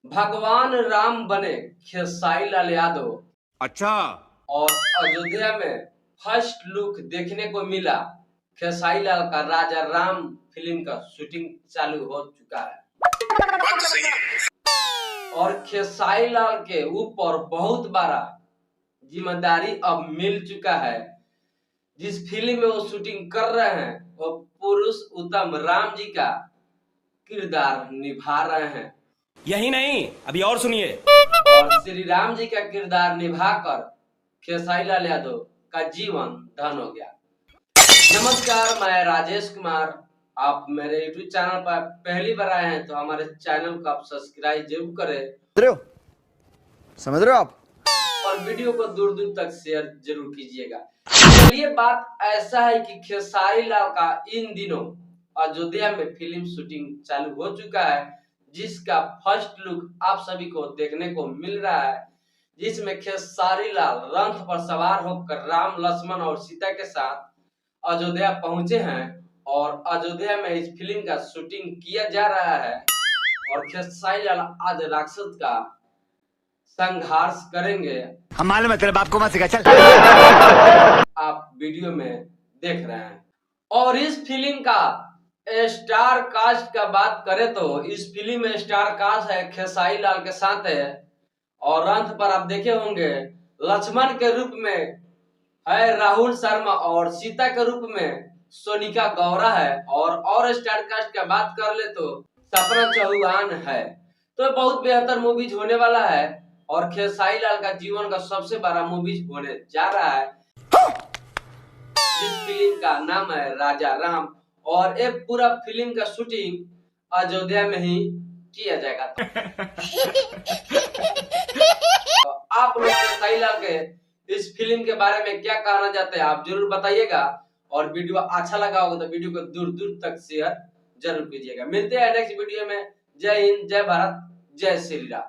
भगवान राम बने खेसारी लाल यादव। अच्छा। और अयोध्या में फर्स्ट लुक देखने को मिला। खेसारी लाल का राजा राम फिल्म का शूटिंग चालू हो चुका है और खेसारी लाल के ऊपर बहुत बड़ा जिम्मेदारी अब मिल चुका है। जिस फिल्म में वो शूटिंग कर रहे हैं वो पुरुष उत्तम राम जी का किरदार निभा रहे हैं। यही नहीं, अभी और सुनिए। और श्री राम जी का किरदार निभाकर खेसारी लाल यादव का जीवन धन हो गया। नमस्कार, मैं राजेश कुमार। आप मेरे YouTube चैनल पर पहली बार आए हैं तो हमारे चैनल को आप सब्सक्राइब जरूर करें। समझ रहे हो आप? और वीडियो को दूर दूर तक शेयर जरूर कीजिएगा। चलिए, बात ऐसा है कि खेसारी लाल का इन दिनों अयोध्या में फिल्म शूटिंग चालू हो चुका है, जिसका फर्स्ट लुक आप सभी को देखने को मिल रहा है, जिसमें खेसारी लाल रथ पर सवार होकर राम, लक्ष्मण और सीता के साथ अयोध्या पहुंचे हैं और अयोध्या में इस फिल्म का शूटिंग किया जा रहा है। और खेसारी लाल आज राक्षस का संघर्ष करेंगे। हम मालूम है, तेरे बाप को मत सिखा, चल। आप वीडियो में देख रहे हैं। और इस फिल्म का स्टार कास्ट का बात करें तो इस फिल्म में स्टार कास्ट है खेसारी लाल के साथ है। और रथ पर आप देखे होंगे लक्ष्मण के रूप में है राहुल शर्मा और सीता के रूप में सोनिका गौरा है। और स्टार कास्ट का बात कर ले तो सपना चौहान है। तो बहुत बेहतर मूवीज होने वाला है और खेसारी लाल का जीवन का सबसे बड़ा मूवीज होने जा रहा है। इस फिल्म का नाम है राजा राम और एक पूरा फिल्म का शूटिंग अयोध्या में ही किया जाएगा। तो आप लोग खेसारी लाल के इस फिल्म के बारे में क्या कहना चाहते हैं आप जरूर बताइएगा। और वीडियो अच्छा लगा होगा तो वीडियो को दूर दूर तक शेयर जरूर कीजिएगा। मिलते हैं नेक्स्ट वीडियो में। जय हिंद, जय भारत, जय श्री राम।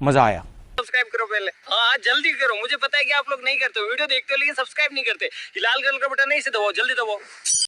मजा आया। सब्सक्राइब करो पहले, हाँ जल्दी करो। मुझे पता है कि आप लोग नहीं करते, वीडियो देखते हो लेकिन सब्सक्राइब नहीं करते। लाल कलर का बटन नहीं, इसे दबाओ, जल्दी दबाओ।